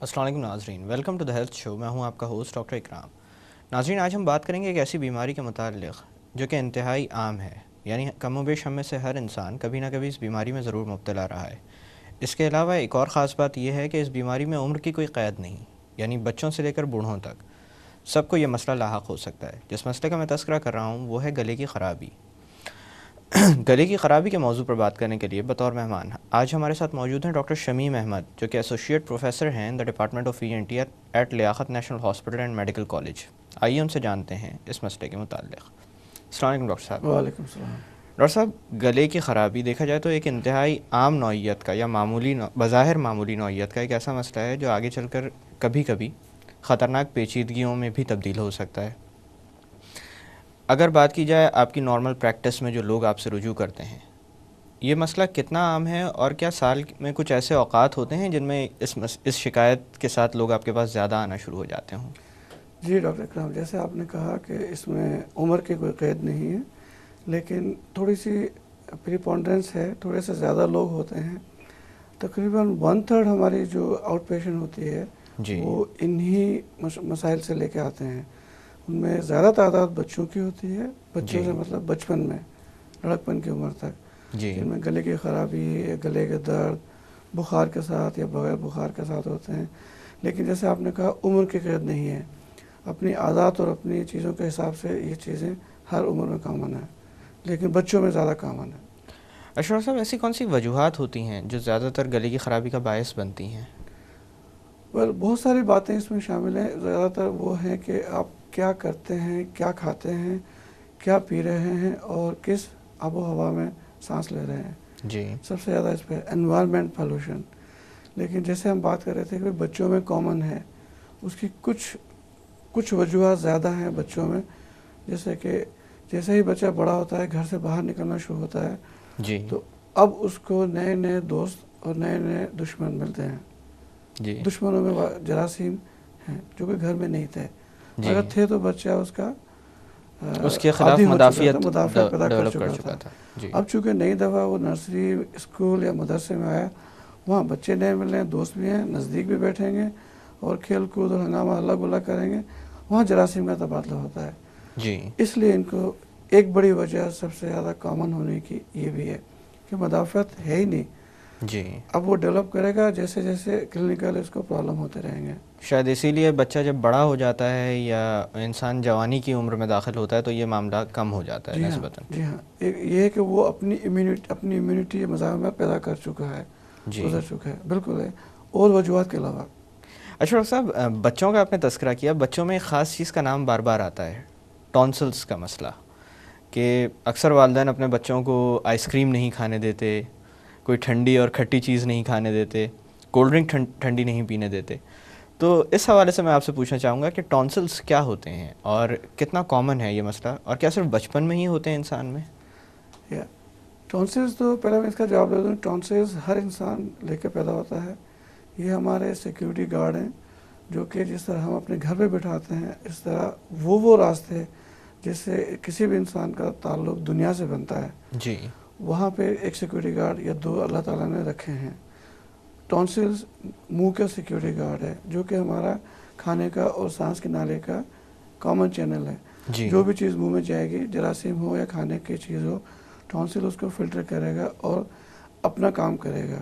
السلام علیکم ناظرین، ویلکم ٹو دا ہیلتھ شو۔ میں ہوں آپ کا ہوسٹ ڈاکٹر اکرام۔ ناظرین، آج ہم بات کریں گے ایک ایسی بیماری کے متعلق جو کہ انتہائی عام ہے، یعنی کم و بیش ہم میں سے ہر انسان کبھی نہ کبھی اس بیماری میں ضرور مبتلا رہا ہے۔ اس کے علاوہ ایک اور خاص بات یہ ہے کہ اس بیماری میں عمر کی کوئی قید نہیں، یعنی بچوں سے لے کر بوڑھوں تک سب کو یہ مسئلہ لاحق ہو سکتا ہے۔ جس مسئلے کا میں تذکرہ کر رہا ہوں وہ ہے گلے کی خرابی۔ گلے کی خرابی کے موضوع پر بات کرنے کے لیے بطور مہمان آج ہمارے ساتھ موجود ہیں ڈاکٹر شمیم احمد، جو کہ ایسوسیٹ پروفیسر ہیں in the department of ENT at Liaquat national hospital and medical college. آئیے ان سے جانتے ہیں اس مسئلے کے متعلق۔ السلام علیکم ڈاکٹر صاحب۔ وعلیکم السلام۔ ڈاکٹر صاحب، گلے کی خرابی دیکھا جائے تو ایک انتہائی عام نوعیت کا یا بظاہر معمولی نوعیت کا ایک ایسا مسئلہ ہے جو آگے چل کر کبھی کبھی خطرناک پیچیدگیوں میں بھی تبدیل ہو سکتا ہے۔ اگر بات کی جائے آپ کی نارمل پریکٹس میں جو لوگ آپ سے رجوع کرتے ہیں، یہ مسئلہ کتنا عام ہے اور کیا سال میں کچھ ایسے اوقات ہوتے ہیں جن میں اس شکایت کے ساتھ لوگ آپ کے پاس زیادہ آنا شروع ہو جاتے ہوں؟ جی ڈاکٹر اکرام، جیسے آپ نے کہا کہ اس میں عمر کی کوئی قید نہیں ہے، لیکن تھوڑی سی پریپونڈرنس ہے، تھوڑے سے زیادہ لوگ ہوتے ہیں۔ تقریباً 1/3 ہماری جو آؤٹ پیشنٹ ہوتی ہے جی، وہ انہی مسائل سے لے کے آتے ہیں۔ ان میں زیادہ تعداد بچوں کی ہوتی ہے، بچوں سے مطلب بچپن میں، لڑکپن کی عمر تک، جی، جن میں گلے کی خرابی یا گلے کے درد بخار کے ساتھ یا بغیر بخار کے ساتھ ہوتے ہیں۔ لیکن جیسے آپ نے کہا عمر کی قید نہیں ہے، اپنی عادات اور اپنی چیزوں کے حساب سے یہ چیزیں ہر عمر میں کامن ہیں، لیکن بچوں میں زیادہ کامن ہے۔ اشرف صاحب، ایسی کون سی وجوہات ہوتی ہیں جو زیادہ تر گلے کی خرابی کا باعث بنتی ہیں؟ بہت ساری باتیں اس میں شامل ہیں۔ زیادہ تر وہ ہیں کہ آپ کیا کرتے ہیں، کیا کھاتے ہیں، کیا پی رہے ہیں اور کس آب و ہوا میں سانس لے رہے ہیں۔ جی، سب سے زیادہ اس پہ انوائرمنٹ پولوشن۔ لیکن جیسے ہم بات کر رہے تھے کہ بچوں میں کامن ہے، اس کی کچھ وجوہات زیادہ ہیں بچوں میں، جیسے کہ جیسے ہی بچہ بڑا ہوتا ہے، گھر سے باہر نکلنا شروع ہوتا ہے، جی، تو اب اس کو نئے نئے دوست اور نئے نئے دشمن ملتے ہیں۔ جی، دشمنوں میں جراثیم ہیں جو کہ گھر میں نہیں تھے، جی، اگر تھے تو بچہ اس کا اس کے خلاف عادی ہو چکا تھا، مدافعت مدافعت پیدا ڈیولپ کر چکا تھا۔ تھا۔ جی، اب چونکہ نئی دفعہ وہ نرسری، اسکول یا مدرسے میں آیا، وہاں بچے نئے مل رہے ہیں، دوست بھی ہیں، نزدیک بھی بیٹھیں گے اور کھیل کود اور ہنگامہ ہلا گلا کریں گے، وہاں جراثیم کا تبادلہ ہوتا ہے۔ جی، اس لیے ان کو ایک بڑی وجہ سب سے زیادہ کامن ہونے کی یہ بھی ہے کہ مدافعت ہے ہی نہیں۔ جی، اب وہ ڈیولپ کرے گا جیسے جیسے کلینکل اس کو پرابلم ہوتے رہیں گے۔ شاید اسی لیے بچہ جب بڑا ہو جاتا ہے یا انسان جوانی کی عمر میں داخل ہوتا ہے تو یہ معاملہ کم ہو جاتا ہے جی ہاں، نسبتاً۔ جی ہاں، یہ ہے کہ وہ اپنی امیونٹی مزاحمت پیدا کر چکا ہے، جی، گزر چکا ہے، بالکل ہے، اور وجوہات کے علاوہ۔ اشرف صاحب، بچوں کا آپ نے تذکرہ کیا، بچوں میں ایک خاص چیز کا نام بار بار آتا ہے، ٹونسلز کا مسئلہ، کہ اکثر والدین اپنے بچوں کو آئس کریم نہیں کھانے دیتے، کوئی ٹھنڈی اور کھٹی چیز نہیں کھانے دیتے، کولڈ ڈرنک ٹھنڈی نہیں پینے دیتے۔ تو اس حوالے سے میں آپ سے پوچھنا چاہوں گا کہ ٹونسلز کیا ہوتے ہیں اور کتنا کامن ہے یہ مسئلہ، اور کیا صرف بچپن میں ہی ہوتے ہیں انسان میں؟ ٹونسلز تو پہلے میں اس کا جواب دے دوں، ٹونسلز ہر انسان لے کے پیدا ہوتا ہے۔ یہ ہمارے سیکیورٹی گارڈ ہیں جو کہ جس طرح ہم اپنے گھر پہ بٹھاتے ہیں، اس طرح وہ راستے جس سے کسی بھی انسان کا تعلق دنیا سے بنتا ہے، جی، وہاں پہ ایک سیکیورٹی گارڈ یا 2 اللہ تعالیٰ نے رکھے ہیں۔ ٹونسلز منہ کا سیکیورٹی گارڈ ہے جو کہ ہمارا کھانے کا اور سانس کے نالے کا کامن چینل ہے۔ جی، جو بھی چیز منہ میں جائے گی، جراثیم ہو یا کھانے کی چیز ہو، ٹونسل اس کو فلٹر کرے گا اور اپنا کام کرے گا۔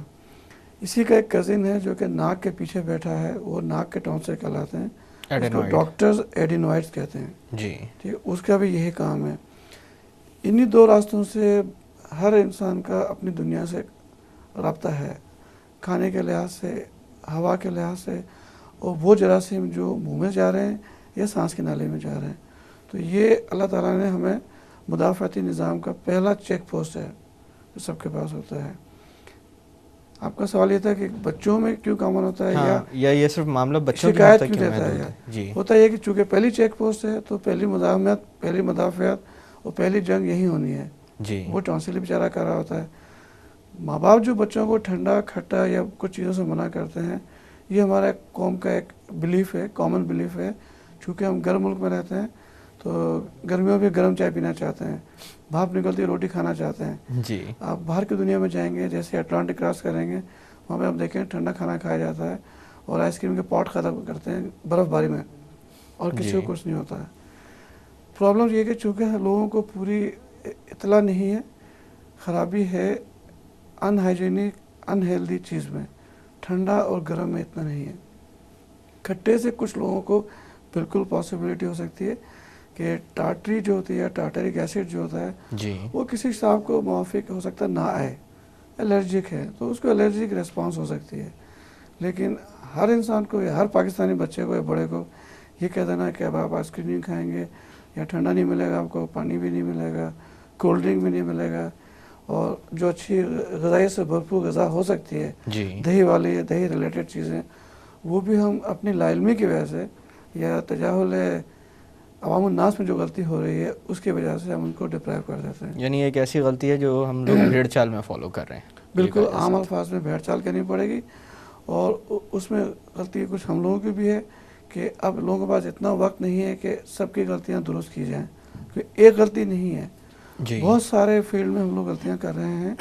اسی کا ایک کزن ہے جو کہ ناک کے پیچھے بیٹھا ہے، وہ ناک کے ٹونسل کہلاتے ہیں، اس کو ایڈینوائڈ۔ ڈاکٹرز ایڈینوائڈز کہتے ہیں۔ جی، ٹھیک، اس کا بھی یہی کام ہے۔ انہی 2 راستوں سے ہر انسان کا اپنی دنیا سے رابطہ ہے، کھانے کے لحاظ سے، ہوا کے لحاظ سے، اور وہ جراثیم جو منہ میں جا رہے ہیں یا سانس کے نالے میں جا رہے ہیں۔ تو یہ اللہ تعالیٰ نے ہمیں مدافعتی نظام کا پہلا چیک پوسٹ ہے جو سب کے پاس ہوتا ہے۔ آپ کا سوال یہ تھا کہ بچوں میں کیوں کامن ہوتا ہے ہاں، یا یہ صرف معاملہ بچوں کی حد شکایت تک کیوں کیوں دیتا ہے؟ محدود ہے؟ جی، ہوتا یہ کہ چونکہ پہلی چیک پوسٹ ہے تو پہلی مزاحمت، پہلی مدافعت اور پہلی جنگ یہی ہونی ہے۔ جی، وہ ٹونسل بیچارہ کر رہا ہوتا ہے۔ ماں باپ جو بچوں کو ٹھنڈا، کھٹا یا کچھ چیزوں سے منع کرتے ہیں، یہ ہمارے قوم کا ایک بلیف ہے، کامن بلیف ہے۔ چونکہ ہم گرم ملک میں رہتے ہیں تو گرمیوں میں گرم چائے پینا چاہتے ہیں، بھاپ نکلتی روٹی کھانا چاہتے ہیں۔ جی، آپ باہر کی دنیا میں جائیں گے، جیسے اٹلانٹک کراس کریں گے، وہاں پہ آپ دیکھیں ٹھنڈا کھانا کھایا جاتا ہے اور آئس کریم کے پاٹ ختم کرتے ہیں برف باری میں اور کسی کو کچھ نہیں ہوتا ہے. پرابلم یہ کہ چونکہ لوگوں کو پوری اطلاع نہیں ہے, خرابی ہے ان ہائیجینک ان ہیلدی چیز میں, ٹھنڈا اور گرم میں اتنا نہیں ہے. کھٹے سے کچھ لوگوں کو بالکل پاسبلٹی ہو سکتی ہے کہ ٹاٹری جو ہوتی ہے, ٹاٹرک ایسڈ جو ہوتا ہے وہ کسی صاحب کو موافق ہو سکتا ہے نہ آئے, الرجک ہے تو اس کو الرجک ریسپانس ہو سکتی ہے. لیکن ہر انسان کو یا ہر پاکستانی بچے کو یا بڑے کو یہ کہہ دینا کہ اب آپ آئس کریم نہیں کھائیں گے یا ٹھنڈا نہیں ملے گا آپ کو, پانی بھی نہیں ملے گا, کولڈ ڈرنک بھی نہیں ملے گا, اور جو اچھی غذائی سے بھرپور غذا ہو سکتی ہے دہی والی یا دہی ریلیٹڈ چیزیں, وہ بھی ہم اپنی لا علمی کی وجہ سے یا تجاہل عوام الناس میں جو غلطی ہو رہی ہے اس کی وجہ سے ہم ان کو ڈپرائیو کر دیتے ہیں. یعنی ایک ایسی غلطی ہے جو ہم لوگ بھیڑ چال میں فالو کر رہے ہیں. بالکل عام الفاظ میں بھیڑ چال کرنی پڑے گی, اور اس میں غلطی کچھ ہم لوگوں کی بھی ہے کہ اب لوگوں کے پاس اتنا وقت نہیں ہے کہ سب کی غلطیاں درست کی جائیں, کیونکہ ایک غلطی نہیں ہے, بہت سارے فیلڈ میں ہم لوگ غلطیاں کر رہے ہیں.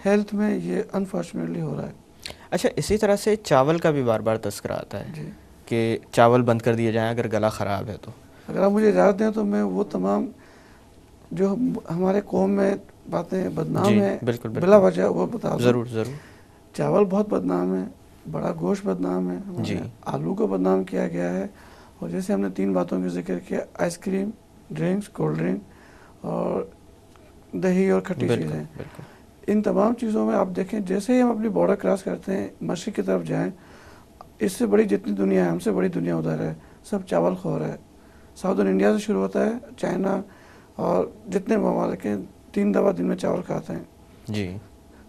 ہیلتھ میں یہ انفارچونیٹلی ہو رہا ہے. اچھا, اسی طرح سے چاول کا بھی بار بار تذکرہ آتا ہے کہ چاول بند کر دیے جائیں اگر گلا خراب ہے تو. اگر آپ مجھے اجازت دیں تو میں وہ تمام جو ہمارے قوم میں باتیں بدنام ہیں بلا وجہ وہ بتا دوں. ضرور ضرور. چاول بہت بدنام ہے, بڑا گوشت بدنام ہے, آلو کو بدنام کیا گیا ہے, اور جیسے ہم نے 3 باتوں کا ذکر کیا, ice cream, drinks, cold drink اور دہی اور کھٹی چیزیں, ان تمام چیزوں میں آپ دیکھیں جیسے ہی ہم اپنی بارڈر کراس کرتے ہیں مشرق کی طرف جائیں, اس سے بڑی جتنی دنیا ہے ہم سے بڑی دنیا ادھر ہے, سب چاول خور ہے. ساؤدرن انڈیا سے شروع ہوتا ہے, چائنا اور جتنے ممالک ہیں 3 دفعہ دن میں چاول کھاتے ہیں.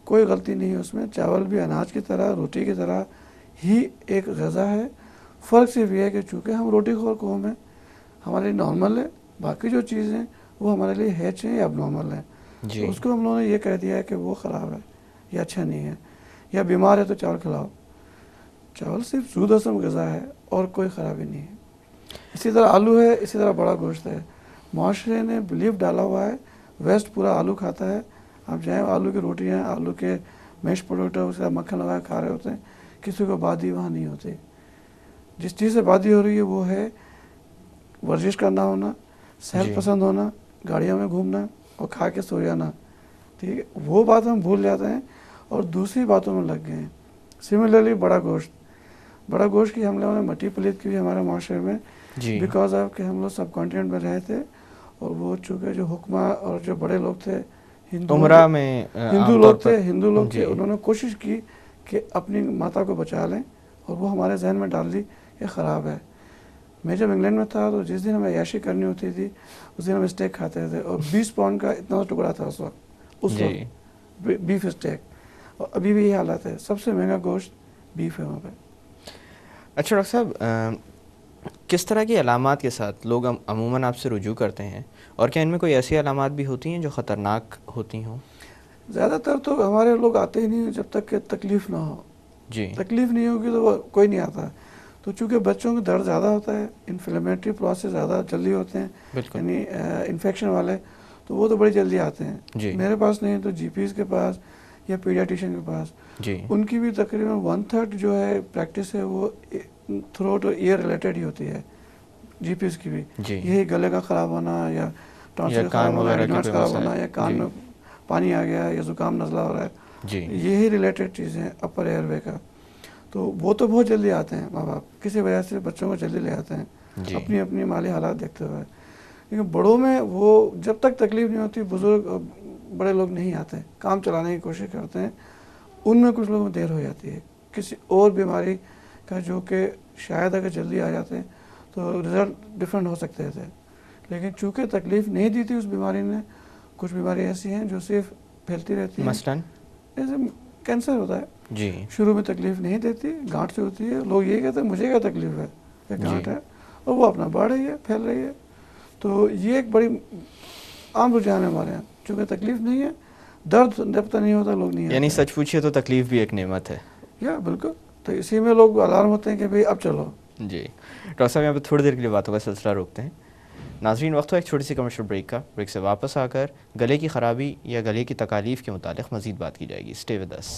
کوئی غلطی نہیں ہے اس میں, چاول بھی اناج کی طرح روٹی کی طرح ہی ایک غذا ہے. فرق صرف یہ ہے کہ چونکہ ہم روٹی خور قوم ہیں ہمارے لیے نارمل ہے, باقی جو چیزیں وہ ہمارے لیے ہیچ ہیں یا اب نارمل ہیں. تو اس کو ہم لوگوں نے یہ کہہ دیا ہے کہ وہ خراب ہے یا اچھا نہیں ہے یا بیمار ہے تو چاول کھلاؤ. چاول صرف سود و سم غذا ہے اور کوئی خرابی نہیں ہے. اسی طرح آلو ہے, اسی طرح بڑا گوشت ہے. معاشرے نے بلیف ڈالا ہوا ہے, ویسٹ پورا آلو کھاتا ہے. آپ جائیں آلو کی روٹیاں, آلو کے میش پوٹیٹو, اس کا مکھن لگا کھا رہے ہوتے ہیں. کسی کو بادی وہاں نہیں ہوتی. جس چیز سے بادی ہو رہی ہے وہ ہے ورزش کرنا ہونا, صحت پسند ہونا, گاڑیوں میں گھومنا اور کھا کے سو جانا. ٹھیک ہے, وہ بات ہم بھول جاتے ہیں اور دوسری باتوں میں لگ گئے ہیں. سملرلی بڑا گوشت کی ہم لوگوں نے مٹی پلیت کی بھی ہمارے معاشرے میں, بیکاز آف کہ ہم لوگ سب کانٹیننٹ میں رہے تھے, اور وہ چونکہ جو حکمہ اور جو بڑے لوگ تھے ہندو لوگ تھے, انہوں نے کوشش کی کہ اپنی ماتا کو بچا لیں, اور وہ ہمارے ذہن میں ڈال دی یہ خراب ہے. میں جب انگلینڈ میں تھا تو جس دن ہمیں عیاشی کرنی ہوتی تھی اس دن ہم اسٹیک کھاتے تھے, اور 20 پاؤنڈ کا اتنا ٹکڑا تھا اس وقت بیف اسٹیک, اور ابھی بھی یہ حالت ہے. سب سے مہنگا گوشت بیف ہے وہاں پہ. اچھا ڈاکٹر صاحب, کس طرح کی علامات کے ساتھ لوگ عموماً آپ سے رجوع کرتے ہیں, اور کیا ان میں کوئی ایسی علامات بھی ہوتی ہیں جو خطرناک ہوتی ہوں؟ زیادہ تر تو ہمارے لوگ آتے ہی نہیں جب تک کہ تکلیف نہ ہو. تکلیف نہیں ہوگی تو وہ کوئی نہیں آتا. تو چونکہ بچوں کو درد زیادہ ہوتا ہے, انفلیمیٹری پروسیس زیادہ جلدی ہوتے ہیں, یعنی انفیکشن والے, تو وہ تو بڑی جلدی آتے ہیں. میرے پاس نہیں تو جی پیز کے پاس یا پیڈیاٹیشین کے پاس. ان کی بھی تقریباً 1/3 جو ہے پریکٹس ہے وہ تھروٹ اور ایئر ریلیٹڈ ہی ہوتی ہے. جی پیز کی بھی یہی گلے کا خراب ہونا یا ٹانسل خراب ہونا, ریناٹس خراب ہونا, یا کان میں پانی آ گیا یا زکام نزلہ ہو رہا ہے, یہی ریلیٹڈ چیزیں ہیں اپر ایئر وے کا. تو وہ تو بہت جلدی آتے ہیں, ماں باپ کسی وجہ سے بچوں کو جلدی لے آتے ہیں اپنی اپنی مالی حالات دیکھتے ہوئے. لیکن بڑوں میں وہ جب تک تکلیف نہیں ہوتی, بزرگ بڑے لوگ نہیں آتے, کام چلانے کی کوشش کرتے ہیں. ان میں کچھ لوگوں میں دیر ہو جاتی ہے کسی اور بیماری کا, جو کہ شاید اگر جلدی آ جاتے تو رزلٹ ڈفرینٹ ہو سکتے تھے. لیکن چونکہ تکلیف نہیں دی تھی اس بیماری نے, کچھ بیماری ایسی ہیں جو صرف پھیلتی رہتی ہیں, مثلاً جیسے کینسر ہوتا ہے, شروع میں تکلیف نہیں دیتی, گانٹ سے ہوتی ہے, لوگ یہ کہتے ہیں مجھے کیا تکلیف ہے, یہ گانٹ ہے, اور وہ اپنا بڑھ رہی ہے, پھیل رہی ہے. تو یہ ایک بڑی عام رجحان ہے ہمارے یہاں, چونکہ تکلیف نہیں ہے, درد جب تک نہیں ہوتا لوگ نہیں آتے. یعنی سچ پوچھیے تو تکلیف بھی ایک نعمت ہے. یا بالکل, تو اسی میں لوگ الارم ہوتے ہیں کہ بھئی اب چلو. ڈاکٹر صاحب یہاں پہ تھوڑی دیر کے لیے باتوں کا سلسلہ روکتے ہیں. ناظرین, وقت ہو ایک چھوٹی سی کمرشل بریک کا. بریک سے واپس آ کر گلے کی خرابی یا گلے کی تکالیف کے متعلق مزید بات کی جائے گی. Stay with us.